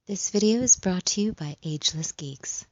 This video is brought to you by Ageless Geeks.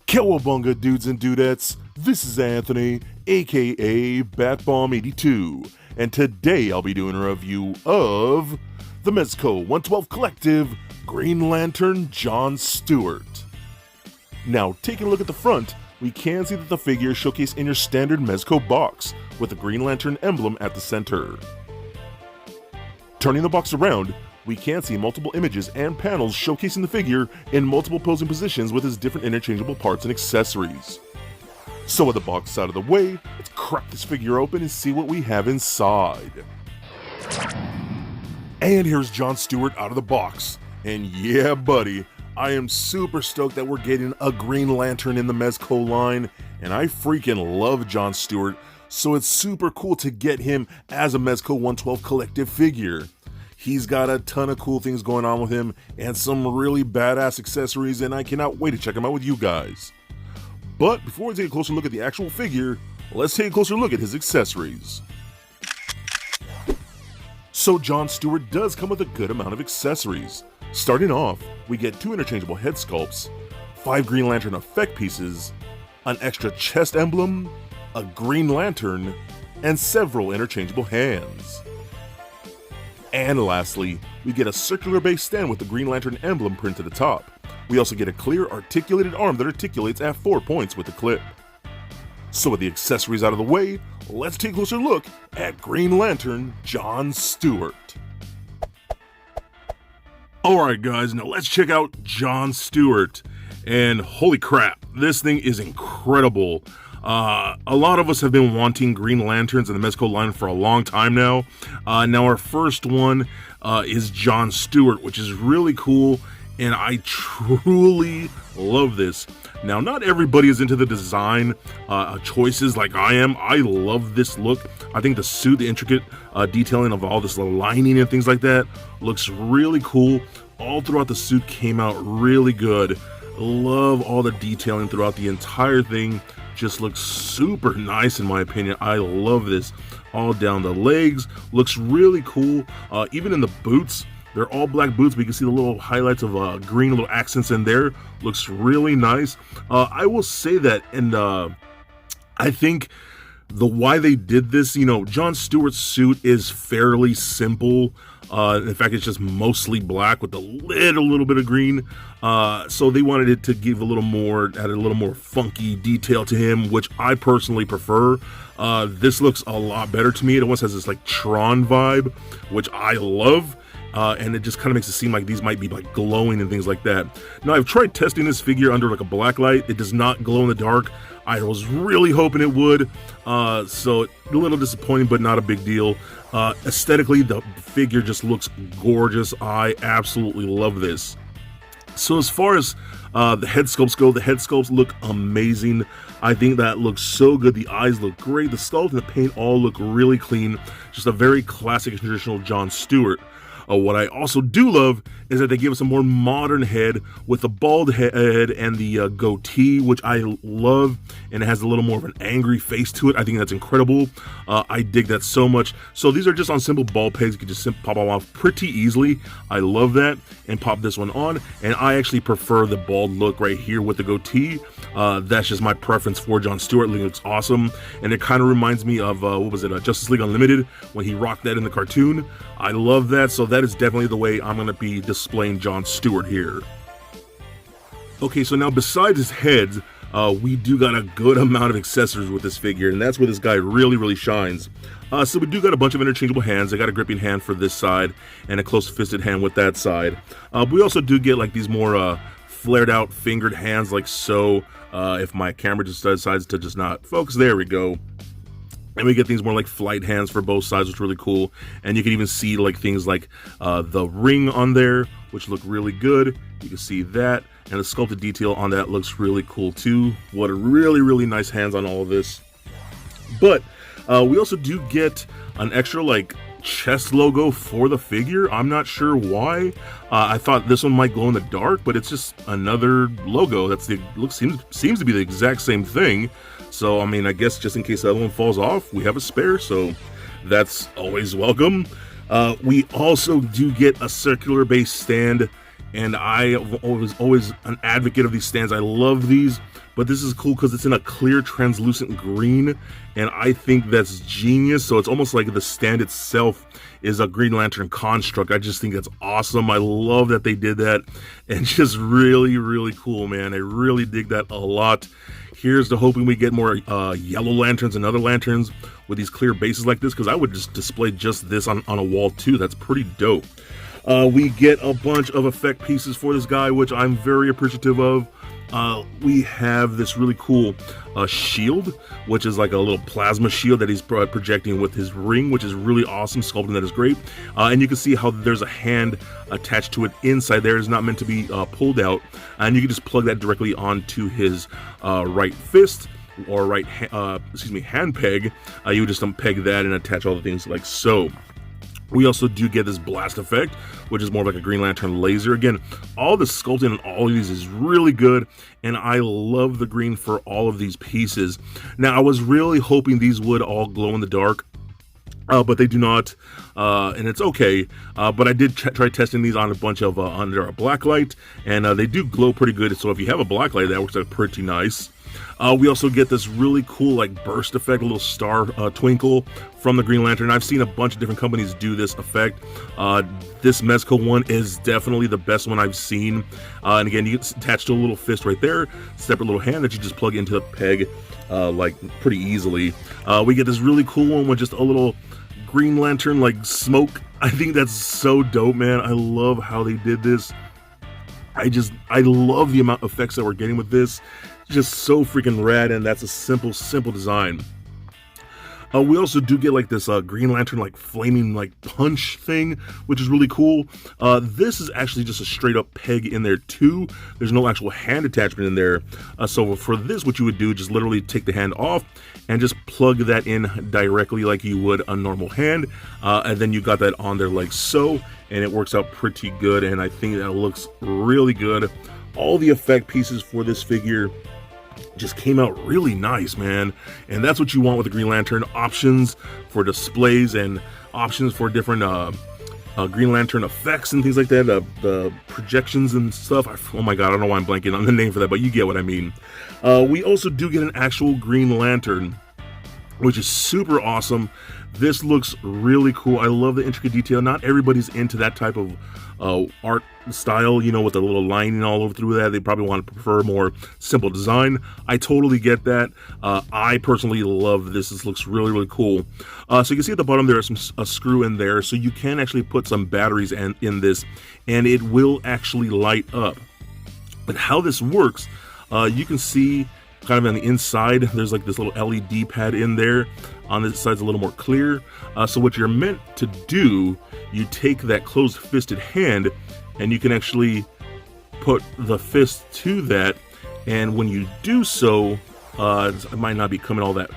Cowabunga dudes and dudettes, this is Anthony, aka BatBomb82, and today I'll be doing a review of the Mezco 112 Collective Green Lantern John Stewart. Now, taking a look at the front, we can see that the figure is showcased in your standard Mezco box, with the Green Lantern emblem at the center. Turning the box around, we can see multiple images and panels showcasing the figure in multiple posing positions with his different interchangeable parts and accessories. So with the box out of the way, let's crack this figure open and see what we have inside. And here's John Stewart out of the box. And yeah buddy, I am super stoked that we're getting a Green Lantern in the Mezco line, and I freaking love John Stewart, so it's super cool to get him as a Mezco 112 Collective figure. He's got a ton of cool things going on with him and some really badass accessories, and I cannot wait to check him out with you guys. But before we take a closer look at the actual figure, let's take a closer look at his accessories. So John Stewart does come with a good amount of accessories. Starting off, we get 2 interchangeable head sculpts, 5 Green Lantern effect pieces, an extra chest emblem, a Green Lantern, and several interchangeable hands. And lastly, we get a circular base stand with the Green Lantern emblem printed at the top. We also get a clear articulated arm that articulates at 4 points with the clip. So with the accessories out of the way, let's take a closer look at Green Lantern John Stewart. Alright guys, now let's check out John Stewart. And holy crap, this thing is incredible. A lot of us have been wanting Green Lanterns in the Mezco line for a long time now. Now our first one is John Stewart, which is really cool, and I truly love this. Now, not everybody is into the design choices like I am. I love this look. I think the suit, the intricate detailing of all this lining and things like that looks really cool. All throughout the suit came out really good. Love all the detailing throughout the entire thing. Just looks super nice in my opinion. I love this. All down the legs, looks really cool. Even in the boots, they're all black boots, but you can see the little highlights of green little accents in there. Looks really nice. I will say that, and I think why they did this, John Stewart's suit is fairly simple. In fact, it's just mostly black with a little bit of green. So they wanted it to give add a little more funky detail to him, which I personally prefer. This looks a lot better to me. It almost has this like Tron vibe, which I love. And it just kind of makes it seem like these might be like glowing and things like that. Now, I've tried testing this figure under like a black light. It does not glow in the dark. I was really hoping it would, so a little disappointing, but not a big deal. Aesthetically, the figure just looks gorgeous. I absolutely love this. So as far as the head sculpts go, the head sculpts look amazing. I think that looks so good. The eyes look great. The sculpt and the paint all look really clean. Just a very classic and traditional John Stewart. What I also do love is that they give us a more modern head with the bald head and the goatee, which I love, and it has a little more of an angry face to it. I think that's incredible. I dig that so much. So these are just on simple ball pegs. You can just pop them off pretty easily. I love that, and pop this one on, and I actually prefer the bald look right here with the goatee. That's just my preference for John Stewart. It looks awesome, and it kind of reminds me of, Justice League Unlimited, when he rocked that in the cartoon. I love that, so that is definitely the way I'm going to be displaying John Stewart here. Okay, so now besides his head, we do got a good amount of accessories with this figure, and that's where this guy really shines. So we do got a bunch of interchangeable hands. I got a gripping hand for this side, and a close-fisted hand with that side. We also do get like these more flared out fingered hands like so. If my camera just decides to just not focus, there we go. And we get things more like flight hands for both sides, which is really cool. And you can even see like things like the ring on there, which look really good. You can see that, and the sculpted detail on that looks really cool too. What a really nice hands on all of this. But We also do get an extra like chest logo for the figure. I'm not sure why. I thought this one might glow in the dark, but it's just another logo. That's the seems to be the exact same thing. So I mean, I guess just in case the other one falls off, we have a spare. So that's always welcome. We also do get a circular base stand, and I was always an advocate of these stands. I love these, but this is cool because it's in a clear translucent green, and I think that's genius. So it's almost like the stand itself is a Green Lantern construct. I just think that's awesome. I love that they did that, and just really, really cool, man. I really dig that a lot. Here's to hoping we get more yellow lanterns and other lanterns with these clear bases like this, because I would just display just this on a wall too. That's pretty dope. We get a bunch of effect pieces for this guy, which I'm very appreciative of. We have this really cool shield, which is like a little plasma shield that he's projecting with his ring, which is really awesome. Sculpting that is great. And you can see how there's a hand attached to it inside there. It's not meant to be pulled out, and you can just plug that directly onto his right fist or hand peg. You would just peg that and attach all the things like so. We also do get this blast effect, which is more like a Green Lantern laser. Again, all the sculpting on all of these is really good, and I love the green for all of these pieces. Now, I was really hoping these would all glow in the dark, but they do not, and it's okay. But I did try testing these on a bunch of under a black light, and they do glow pretty good. So if you have a black light, that works out pretty nice. We also get this really cool like burst effect, a little star twinkle from the Green Lantern. I've seen a bunch of different companies do this effect. This Mezco one is definitely the best one I've seen. And again, you get attached to a little fist right there, separate little hand that you just plug into the peg like pretty easily. We get this really cool one with just a little Green Lantern like smoke. I think that's so dope, man. I love how they did this. I love the amount of effects that we're getting with this. Just so freaking rad, and that's a simple design. We also do get like this Green Lantern like flaming like punch thing, which is really cool. This is actually just a straight up peg in there too. There's no actual hand attachment in there. So for this, what you would do, just literally take the hand off and just plug that in directly like you would a normal hand. And then you got that on there like so, and it works out pretty good, and I think that looks really good. All the effect pieces for this figure just came out really nice, man, and that's what you want with the Green Lantern. Options for displays and options for different Green Lantern effects and things like that, the projections and stuff. Oh my god, I don't know why I'm blanking on the name for that, but you get what I mean. We also do get an actual Green Lantern, which is super awesome. This looks really cool. I love the intricate detail. Not everybody's into that type of art style, you know, with the little lining all over through that. They probably want to prefer more simple design. I totally get that. I personally love this. This looks really, really cool. So you can see at the bottom there is a screw in there, so you can actually put some batteries in this, and it will actually light up. But how this works, you can see kind of on the inside, there's like this little LED pad in there. On this side's a little more clear. So what you're meant to do, you take that closed fisted hand and you can actually put the fist to that. And when you do so, it might not be coming all that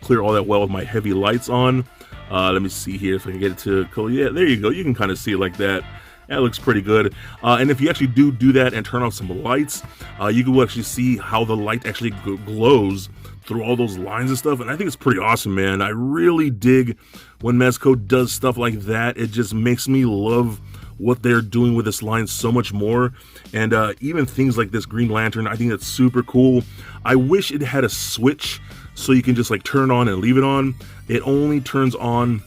clear all that well with my heavy lights on. Let me see here if I can get it to color. Yeah, there you go. You can kind of see it like that. That looks pretty good. And if you actually do that and turn off some lights, you can actually see how the light actually glows through all those lines and stuff. And I think it's pretty awesome, man. I really dig when Mezco does stuff like that. It just makes me love what they're doing with this line so much more. And even things like this Green Lantern, I think that's super cool. I wish it had a switch so you can just like turn on and leave it on. It only turns on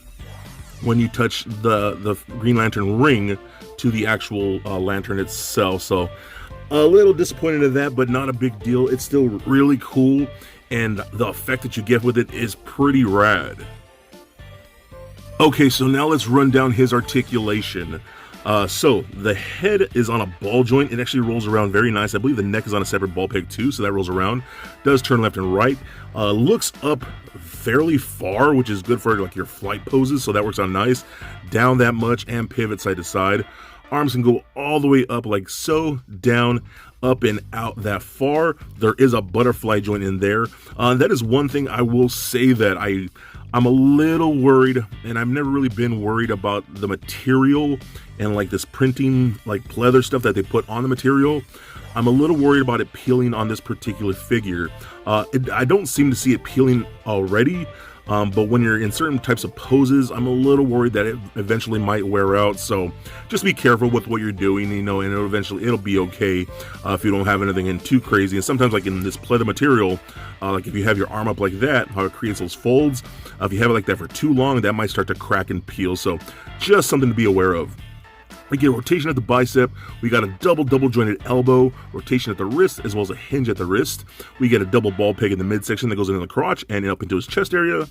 when you touch the Green Lantern ring to the actual lantern itself. So a little disappointed in that, but not a big deal. It's still really cool, and the effect that you get with it is pretty rad. Okay, so now let's run down his articulation. So the head is on a ball joint. It actually rolls around very nice. I believe the neck is on a separate ball peg too, so that rolls around. Does turn left and right. Looks up fairly far, which is good for like your flight poses, so that works out nice. Down that much and pivot side to side. Arms can go all the way up like so, down, up and out that far. There is a butterfly joint in there. That is one thing I will say that I'm a little worried, and I've never really been worried about the material and like this printing, like pleather stuff that they put on the material. I'm a little worried about it peeling on this particular figure. I don't seem to see it peeling already, but when you're in certain types of poses, I'm a little worried that it eventually might wear out. So just be careful with what you're doing, you know, and it'll be okay if you don't have anything in too crazy. And sometimes, like in this pleather material, like if you have your arm up like that, how it creates those folds, if you have it like that for too long, that might start to crack and peel. So just something to be aware of. We get a rotation at the bicep, we got a double jointed elbow, rotation at the wrist, as well as a hinge at the wrist. We get a double ball peg in the midsection that goes into the crotch and up into his chest area.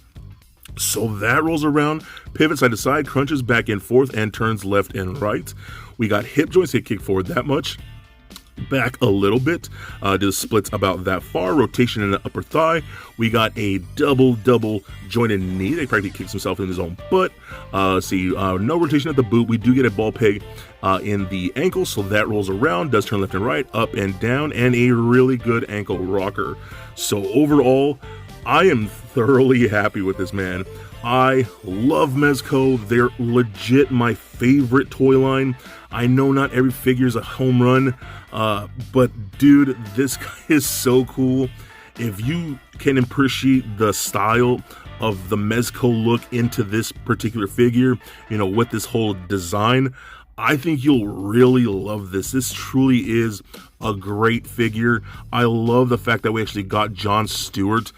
So that rolls around, pivots side to side, crunches back and forth, and turns left and right. We got hip joints that kick forward that much, back a little bit, do the splits about that far, rotation in the upper thigh. We got a double jointed knee that practically kicks himself in his own butt. No rotation at the boot. We do get a ball peg in the ankle, so that rolls around, does turn left and right, up and down, and a really good ankle rocker. So overall, I am thoroughly happy with this man. I love Mezco. They're legit my favorite toy line. I know not every figure is a home run, but dude, this guy is so cool. If you can appreciate the style of the Mezco look into this particular figure, you know, with this whole design, I think you'll really love this. This truly is a great figure. I love the fact that we actually got Jon Stewart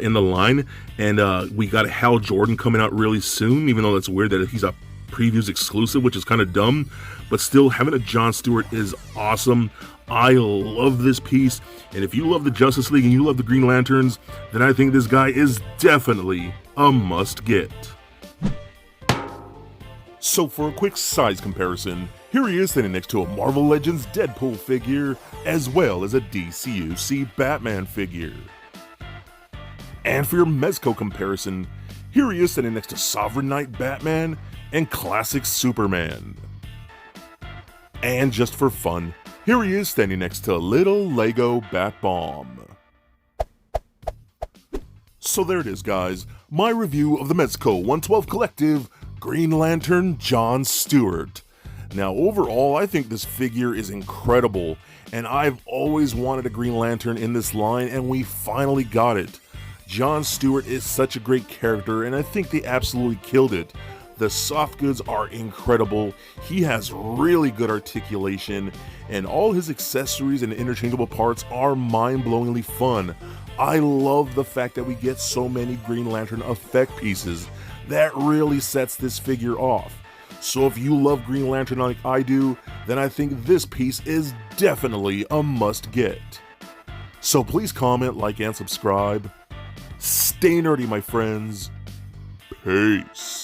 in the line, and we got a Hal Jordan coming out really soon, even though that's weird that he's a previews exclusive, which is kind of dumb, but still having a Jon Stewart is awesome. I love this piece, and if you love the Justice League and you love the Green Lanterns, then I think this guy is definitely a must get. So for a quick size comparison, here he is standing next to a Marvel Legends Deadpool figure, as well as a DCUC Batman figure. And for your Mezco comparison, here he is standing next to Sovereign Knight Batman and Classic Superman. And just for fun, here he is standing next to Little Lego Bat-Bomb. So there it is, guys, my review of the Mezco 112 Collective Green Lantern Jon Stewart. Now overall, I think this figure is incredible, and I've always wanted a Green Lantern in this line, and we finally got it. Jon Stewart is such a great character, and I think they absolutely killed it. The soft goods are incredible, he has really good articulation, and all his accessories and interchangeable parts are mind-blowingly fun. I love the fact that we get so many Green Lantern effect pieces. That really sets this figure off. So if you love Green Lantern like I do, then I think this piece is definitely a must get. So please comment, like, and subscribe. Stay nerdy, my friends. Peace.